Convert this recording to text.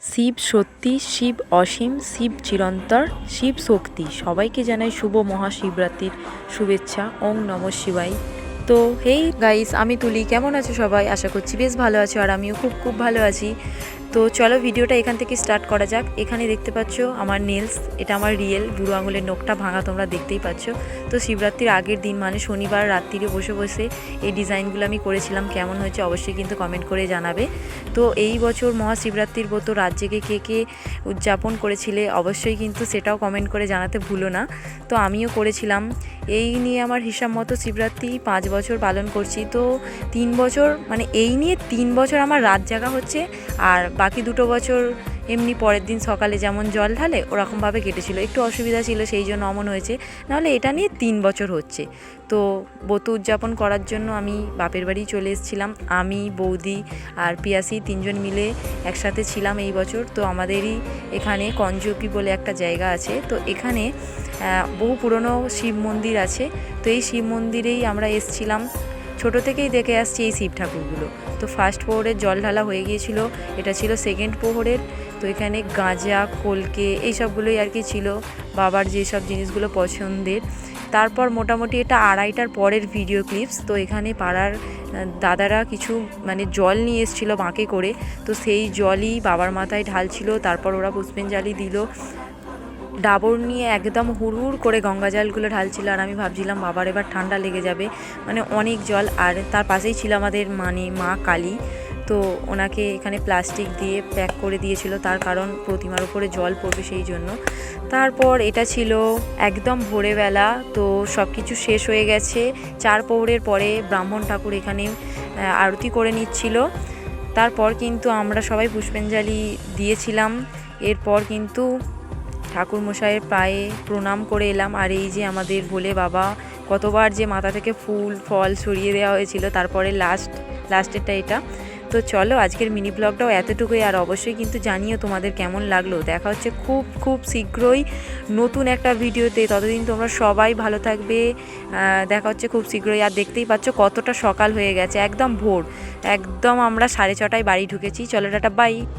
শিব সত্যি, শিব অসীম, শিব চিরন্তর, শিব শক্তি। সবাইকে জানাই শুভ মহাশিবরাত্রির শুভেচ্ছা। ওং নমঃ শিবায়। তো হেই গাইস, আমি তুলি। কেমন আছো সবাই? আশা করছি বেশ ভালো আছো, আর আমিও খুব খুব ভালো আছি। তো চলো ভিডিওটা এখান থেকে স্টার্ট করা যাক। এখানে দেখতে পাচ্ছ আমার নেলস, এটা আমার রিয়েল বুড়ো আঙুলের নখটা ভাঙা, তোমরা দেখতেই পাচ্ছ। তো শিবরাত্রির আগের দিন মানে শনিবার রাত্রিরে বসে বসে এই ডিজাইনগুলো আমি করেছিলাম। কেমন হয়েছে অবশ্যই কিন্তু কমেন্ট করে জানাবে। তো এই বছর মহাশিবরাত্রির ব্রত রাত জেগে কে কে উদযাপন করেছিলে অবশ্যই কিন্তু সেটাও কমেন্ট করে জানাতে ভুলো না। তো আমিও করেছিলাম। এই নিয়ে আমার হিসাব মতো শিবরাত্রি 5 বছর পালন করছি। তো 3 বছর মানে এই নিয়ে 3 বছর আমার রাত জাগা হচ্ছে, আর বাকি 2 বছর এমনি পরের দিন সকালে যেমন জল ঢালে ওরকমভাবে কেটেছিল। একটু অসুবিধা ছিল, সেই জন্য অমন হয়েছে, নাহলে এটা নিয়ে 3 বছর হচ্ছে। তো ব্রত উদযাপন করার জন্য আমি বাপের বাড়ি চলে এসেছিলাম। আমি, বৌদি আর পিয়াসি 3 জন মিলে একসাথে ছিলাম এই বছর। তো আমাদেরই এখানে কঞ্জপি বলে একটা জায়গা আছে, তো এখানে বহু পুরনো শিব মন্দির আছে। তো এই শিব মন্দিরেই আমরা এসেছিলাম। ছোটো থেকেই দেখে আসছি এই শিব ঠাকুরগুলো। তো ফার্স্ট প্রহরের জল ঢালা হয়ে গিয়েছিল, এটা ছিল সেকেন্ড প্রহরের। তো এখানে গাঁজা, কলকে এইসবগুলোই আর কি ছিল, বাবার যেসব জিনিসগুলো পছন্দের। তারপর মোটামুটি এটা 2:30টার পরের ভিডিও ক্লিপস। তো এখানে পাড়ার দাদারা কিছু মানে জল নিয়ে এসেছিলো বাঁকে করে, তো সেই জলই বাবার মাথায় ঢালছিল। তারপর ওরা পুষ্পাঞ্জলি দিল, ডাবর নিয়ে একদম হুড় করে গঙ্গা জলগুলো ঢালছিল। আর আমি ভাবছিলাম বাবার এবার ঠান্ডা লেগে যাবে, মানে অনেক জল। আর তার পাশেই ছিল আমাদের মানে মা কালী। তো ওনাকে এখানে প্লাস্টিক দিয়ে প্যাক করে দিয়েছিল, তার কারণ প্রতিমার উপরে জল পড়বে সেই জন্য। তারপর এটা ছিল একদম ভোরবেলা। তো সব কিছু শেষ হয়ে গেছে। 4 প্রহরের পরে ব্রাহ্মণ ঠাকুর এখানে আরতি করে নিচ্ছিল। তারপর কিন্তু আমরা সবাই পুষ্পাঞ্জলি দিয়েছিলাম। এরপর কিন্তু ঠাকুরমশাইয়ের পায়ে প্রণাম করে এলাম। আর এই যে আমাদের ভোলে বাবা, কতবার যে মাথা থেকে ফুল ফল সরিয়ে দেওয়া হয়েছিল, তারপরে লাস্টেরটা এটা। তো চলো আজকের মিনি ব্লগটাও এতটুকুই। আর অবশ্যই কিন্তু জানিও তোমাদের কেমন লাগলো। দেখা হচ্ছে খুব খুব শীঘ্রই নতুন একটা ভিডিওতে। ততদিন তোমরা সবাই ভালো থাকবে। দেখা হচ্ছে খুব শীঘ্রই। আর দেখতেই পাচ্ছ কতটা সকাল হয়ে গেছে, একদম ভোর। একদম আমরা 6:30টায় বাড়ি ঢুকেছি। চলো টাটা, বাই।